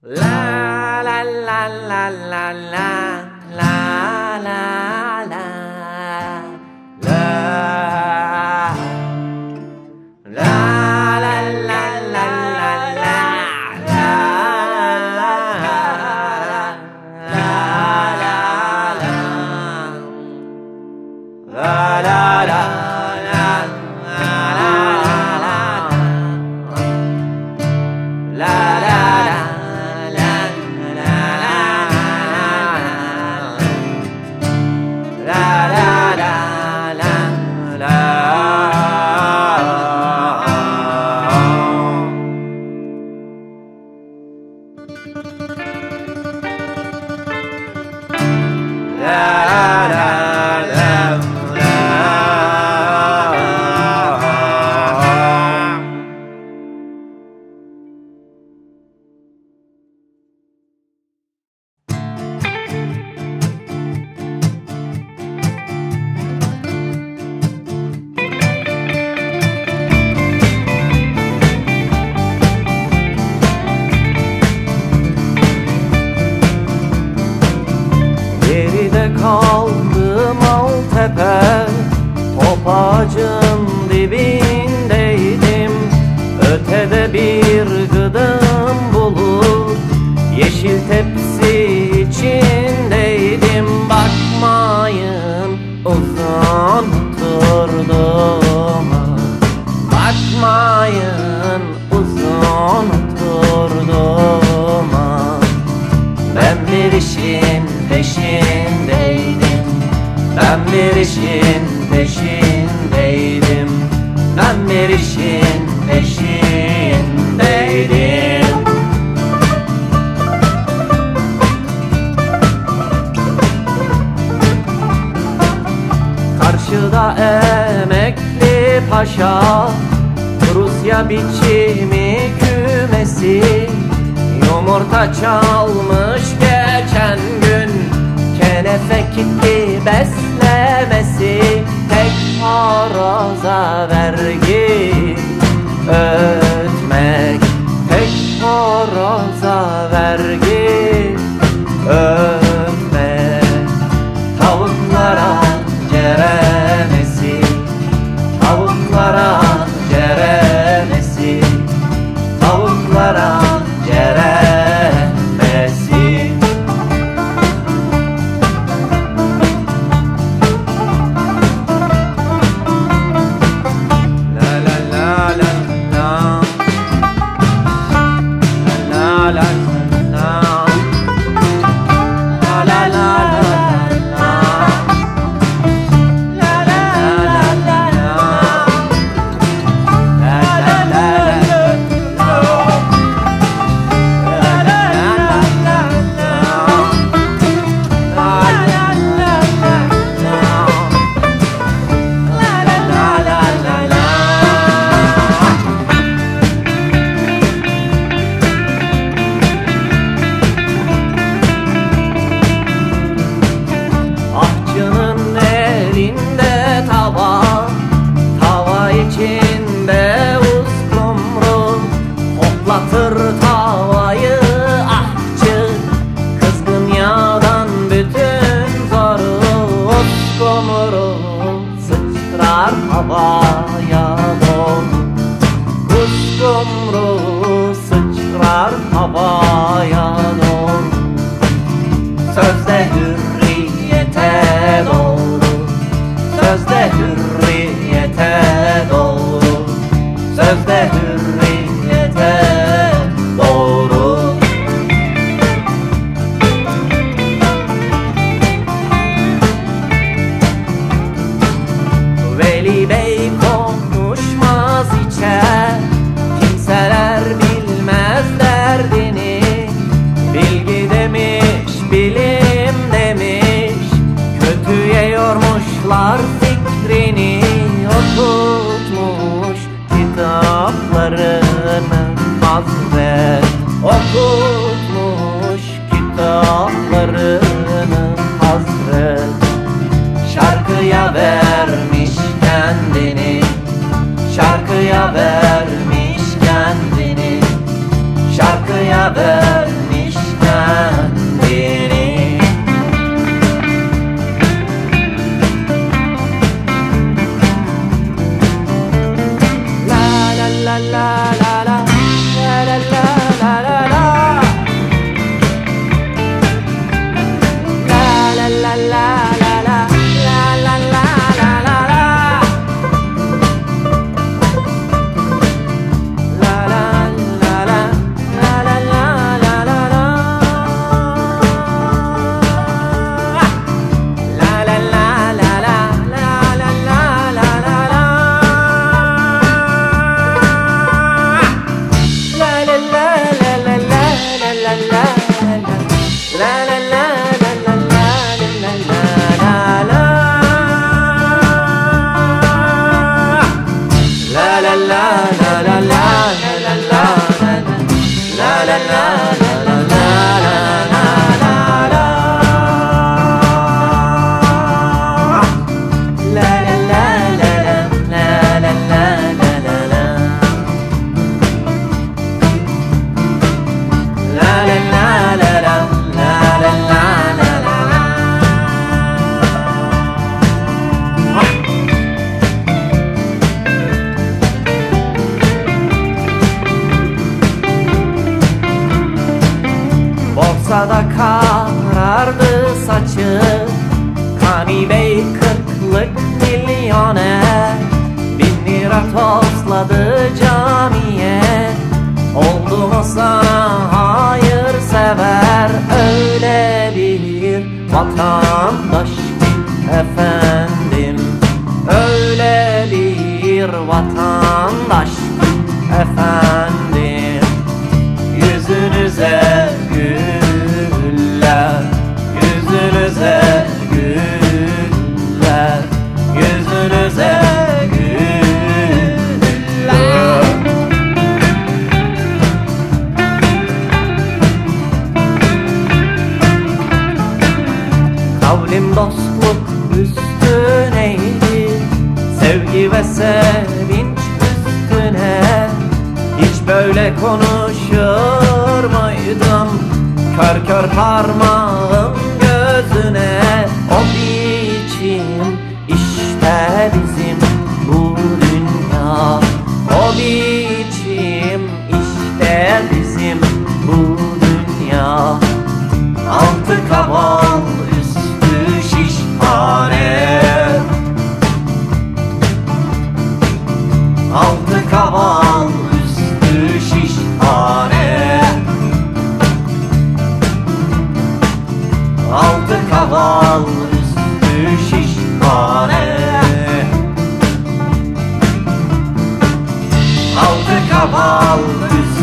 La la la la la la la la la la la la la Geride kaldı Maltepe, topacın dibindeydim. Ötede bir gıdım bulut, yeşil tepsi içindeydim. Bakmayın uzun oturduğuma, bakmayın uzun oturduğuma. Ben bir işin peşindeydim, ben bir işin peşindeydim, ben bir işin peşindeydim. Karşıda emekli paşa, Rusya biçimi kümesi, yumurta çalmış geçen gün, kenefe kitli beslemesi. Tek horoza vergi ötmek, tek horoza vergi ötmek. Tavuklara ceremesi, tavuklara ceremesi, tavuklara ceremesi. La la la la la, la la la la, la la la la. Ahçının elinde tava, tava içinde uskumru. Hoplatır tavayı ahçı, kızgın yağdan bütün zoru. Uskumru sıçrar havaya doğru, uskumru sıçrar havaya doğru. Sözde hürriyete doğru, sözde hürriyete doğru, sözde hürriyete doğru. Veli Bey konuşmaz içer, kimseler bilmez derdini. Bilgi demiş, bilim demiş, kötüye yormuşlar fikrini. Okutmuş kitaplarını Hazret, okutmuş kitaplarını Hazret. Şarkıya vermiş kendini, şarkıya vermiş kendini, şarkıya vermiş da karardı saçı. Kani Bey 40'lık milyoner, 1000 lira tosladı camiye. Oldu mu sana hayırsever, öyle bir vatandaş ki efendim, öyle bir vatandaş ki efendim. Yüzünüze güller, yüzünüze güller, yüzünüze güller. Kavlim dostluk üstüneydi, sevgi ve sevinç üstüne. Hiç böyle konuşur muydum kör kör parmağım gözüne? O biçim işte bizim bu dünya, o biçim işte bizim bu dünya. Altı kaval üstü şişhane, altı kaval üstü şişhane, altı kaval üstü şişhane, altı kaval üstü